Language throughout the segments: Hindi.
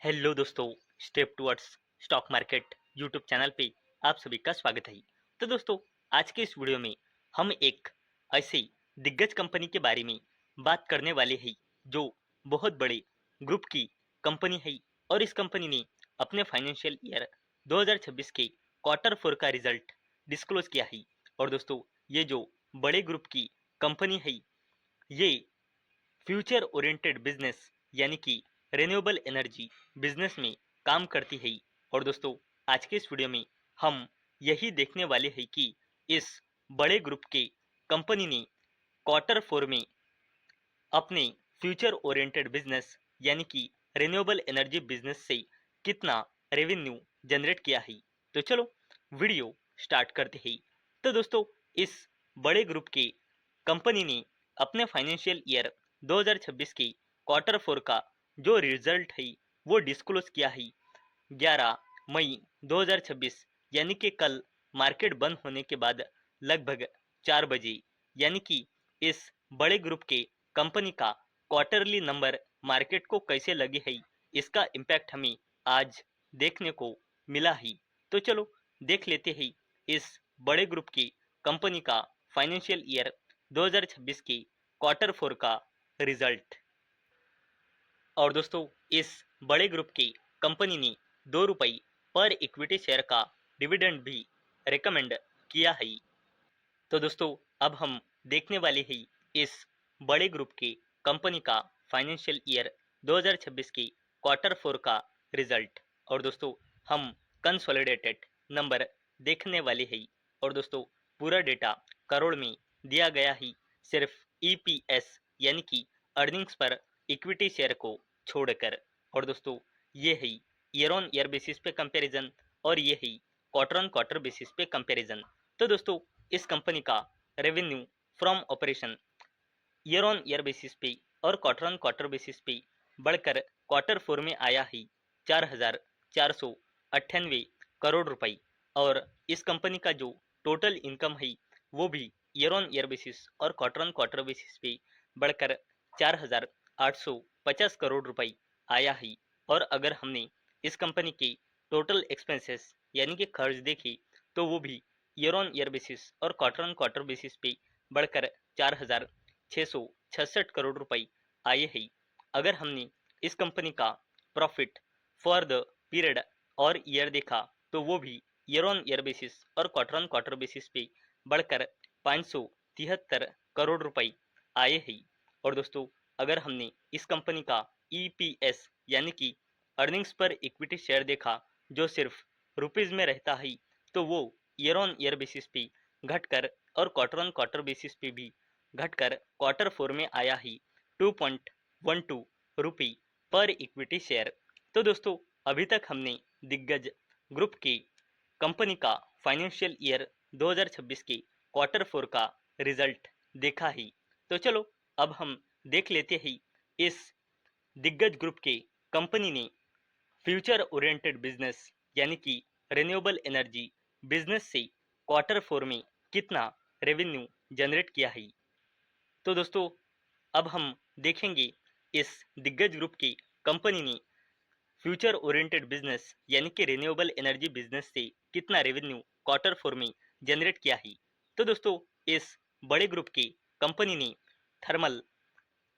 हेलो दोस्तों। Step towards stock market YouTube channel पे आप सभी का स्वागत है। तो दोस्तों, आज के इस वीडियो में हम एक ऐसी दिग्गज कंपनी के बारे में बात करने वाले हैं जो बहुत बड़े ग्रुप की कंपनी है और इस कंपनी ने अपने फाइनेंशियल ईयर 2026 के क्वार्टर 4 का रिजल्ट डिस्क्लोज किया है। और दोस्तों, ये जो बड़े ग्रुप की कंपनी है ये फ्यूचर ओरिएंटेड बिजनेस यानी कि रिन्यूएबल एनर्जी बिजनेस में काम करती है। और दोस्तों, आज के इस वीडियो में हम यही देखने वाले हैं कि इस बड़े ग्रुप के कंपनी ने क्वार्टर 4 में अपने फ्यूचर ओरिएंटेड बिजनेस यानी कि रिन्यूएबल एनर्जी बिजनेस से कितना रेवेन्यू जनरेट किया है। तो चलो वीडियो स्टार्ट करते हैं। तो दोस्तों, इस बड़े ग्रुप के कंपनी ने अपने फाइनेंशियल ईयर 2026 के क्वार्टर 4 का जो रिजल्ट है वो डिस्क्लोज किया है 11 मई 2026 यानी कि कल मार्केट बंद होने के बाद लगभग 4 बजे। यानी कि इस बड़े ग्रुप के कंपनी का क्वार्टरली नंबर मार्केट को कैसे लगे है इसका इम्पैक्ट हमें आज देखने को मिला है। तो चलो देख लेते हैं इस बड़े ग्रुप की कंपनी का फाइनेंशियल ईयर 2026 के क्वार्टर 4 का रिजल्ट। और दोस्तों, इस बड़े ग्रुप की कंपनी ने 2 रुपये पर इक्विटी शेयर का डिविडेंड भी रिकमेंड किया है। तो दोस्तों, अब हम देखने वाले हैं इस बड़े ग्रुप की कंपनी का फाइनेंशियल ईयर 2026 की क्वार्टर 4 का रिजल्ट। और दोस्तों, हम कंसोलिडेटेड नंबर देखने वाले हैं। और दोस्तों, पूरा डेटा करोड़ में दिया गया है, सिर्फ ईपीएस यानी कि अर्निंग्स पर इक्विटी शेयर को छोड़कर। और दोस्तों, ये है ईयर ऑन ईयर बेसिस पे कंपैरिजन और ये है क्वार्टर ऑन क्वार्टर बेसिस पे कंपैरिजन। तो दोस्तों, इस कंपनी का revenue from operation year on year basis पे और क्वार्टर ऑन क्वार्टर बेसिस पे बढ़कर क्वार्टर 4 में आया है 4,498 करोड़ रुपए। और इस कंपनी का जो टोटल इनकम है वो भी ईयर ऑन ईयर बेसिस और क्वार्टर ऑन क्वार्टर बेसिस पे बढ़कर 4,850 करोड़ रुपए आया है। और अगर हमने इस कंपनी के टोटल एक्सपेंसेस यानी कि खर्च देखे तो वो भी ईयर ऑन ईयर बेसिस और क्वार्टर ऑन क्वार्टर बेसिस पे बढ़कर 4,666 करोड़ रुपए आए हैं। अगर हमने इस कंपनी का प्रॉफिट फॉर द पीरियड और ईयर देखा तो वो भी ईयर ऑन ईयर बेसिस और क्वार्टर ऑन क्वार्टर बेसिस पे बढ़कर 573 करोड़ रुपए आए हैं। और दोस्तों, अगर हमने इस कंपनी का ईपीएस यानी कि अर्निंग्स पर इक्विटी शेयर देखा जो सिर्फ रुपीज में रहता है तो वो ईयर ऑन ईयर बेसिस पे घटकर और क्वार्टर ऑन क्वार्टर बेसिस पे भी घटकर क्वार्टर 4 में आया है 2.12 रुपये पर इक्विटी शेयर। तो दोस्तों, अभी तक हमने दिग्गज ग्रुप की कंपनी का फाइनेंशियल ईयर 2026 के क्वार्टर 4 का रिजल्ट देखा ही। तो चलो अब हम देख लेते हैं इस दिग्गज ग्रुप के कंपनी ने फ्यूचर ओरिएंटेड बिजनेस यानी कि रिन्यूएबल एनर्जी बिजनेस से क्वार्टर 4 में कितना रेवेन्यू जनरेट किया है। तो दोस्तों, अब हम देखेंगे इस दिग्गज ग्रुप की कंपनी ने फ्यूचर ओरिएंटेड बिजनेस यानी कि रिन्यूएबल एनर्जी बिजनेस से कितना रेवेन्यू क्वार्टर 4 में जनरेट किया है। तो दोस्तों, इस बड़े ग्रुप की कंपनी ने थर्मल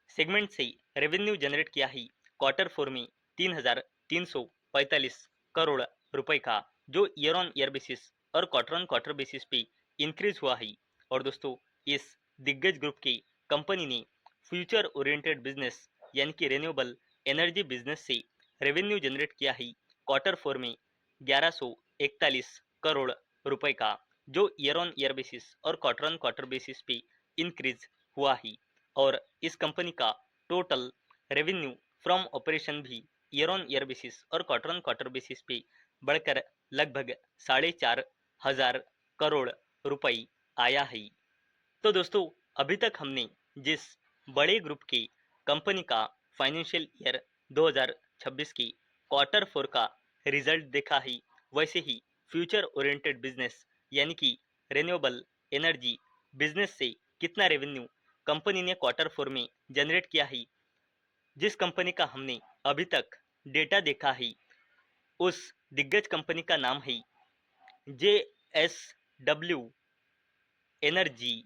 सेगमेंट से रेवेन्यू जनरेट किया है क्वार्टर 4 में 3,345 करोड़ रुपए का, जो ईयर ऑन ईयर बेसिस और क्वार्टर ऑन क्वार्टर बेसिस पे इंक्रीज हुआ है। और दोस्तों, इस दिग्गज ग्रुप की कंपनी ने फ्यूचर ओरिएंटेड बिजनेस यानी कि रिन्यूएबल एनर्जी बिजनेस से रेवेन्यू जनरेट किया है क्वार्टर 4 में 1141 करोड़ रुपए का, जो ईयर ऑन ईयर बेसिस और क्वार्टर ऑन क्वार्टर बेसिस पे इंक्रीज हुआ है। और इस कंपनी का टोटल रेवेन्यू फ्रॉम ऑपरेशन भी ईयर ऑन ईयर बेसिस और क्वार्टर ऑन क्वार्टर बेसिस पे बढ़कर लगभग 4,500 करोड़ रुपए आया है। तो दोस्तों, अभी तक हमने जिस बड़े ग्रुप की कंपनी का फाइनेंशियल ईयर 2026 की क्वार्टर 4 का रिजल्ट देखा है, वैसे ही फ्यूचर ओरिएंटेड बिजनेस यानी कि रिन्यूएबल एनर्जी बिजनेस से कितना रेवेन्यू कंपनी ने क्वार्टर 4 में जनरेट किया है, जिस कंपनी का हमने अभी तक डेटा देखा है उस दिग्गज कंपनी का नाम है JSW एनर्जी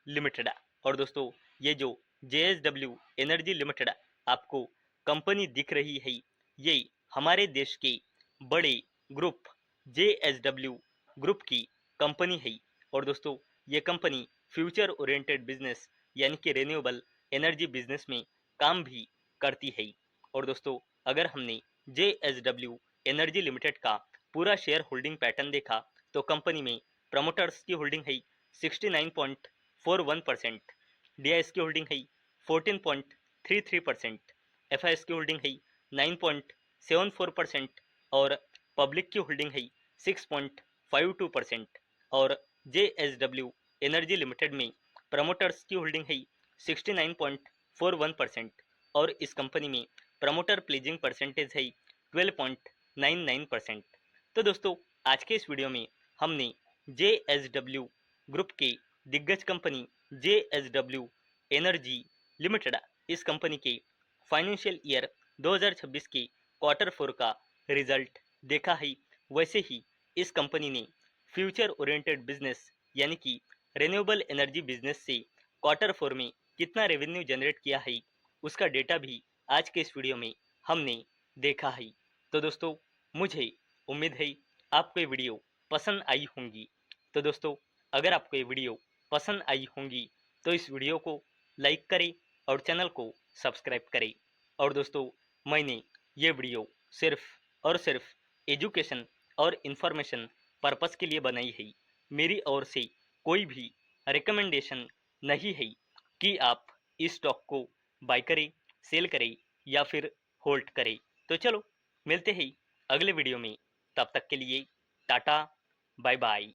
लिमिटेड। और दोस्तों ये जो JSW एनर्जी लिमिटेड आपको कंपनी दिख रही है, ये हमारे देश के बड़े ग्रुप JSW ग्रुप की कंपनी है। और दोस्तों ये कंपनी फ्यूचर ओरिएंटेड बिजनेस यानी कि रिन्यूएबल एनर्जी बिजनेस में काम भी करती है। और दोस्तों अगर हमने JSW एनर्जी लिमिटेड का पूरा शेयर होल्डिंग पैटर्न देखा तो कंपनी में प्रमोटर्स की होल्डिंग है 69.41%, डीआईएस की होल्डिंग है 14.33%, एफआईएस की होल्डिंग है 9.74% और पब्लिक की होल्डिंग है 6.52%। और JSW एनर्जी लिमिटेड में प्रमोटर्स की होल्डिंग है 69.41% और इस कंपनी में प्रमोटर प्लेजिंग परसेंटेज है 12.99%। तो दोस्तों आज के इस वीडियो में हमने JSW ग्रुप के दिग्गज कंपनी JSW एनर्जी लिमिटेड इस कंपनी के फाइनेंशियल ईयर 2026 के क्वार्टर 4 का रिजल्ट देखा है। वैसे ही इस कंपनी ने फ्यूचर ओरिएंटेड बिजनेस यानी कि रिन्यूएबल एनर्जी बिजनेस से क्वार्टर 4 में कितना रेवेन्यू जनरेट किया है उसका डेटा भी आज के इस वीडियो में हमने देखा है। तो दोस्तों मुझे उम्मीद है आपको ये वीडियो पसंद आई होंगी। तो दोस्तों अगर आपको ये वीडियो पसंद आई होंगी तो इस वीडियो को लाइक करें और चैनल को सब्सक्राइब करें। और दोस्तों मैंने ये वीडियो सिर्फ और सिर्फ एजुकेशन और इन्फॉर्मेशन पर्पस के लिए बनाई है। मेरी ओर से कोई भी रिकमेंडेशन नहीं है कि आप इस स्टॉक को बाय करें, सेल करें या फिर होल्ड करें। तो चलो मिलते हैं अगले वीडियो में, तब तक के लिए टाटा बाय बाय।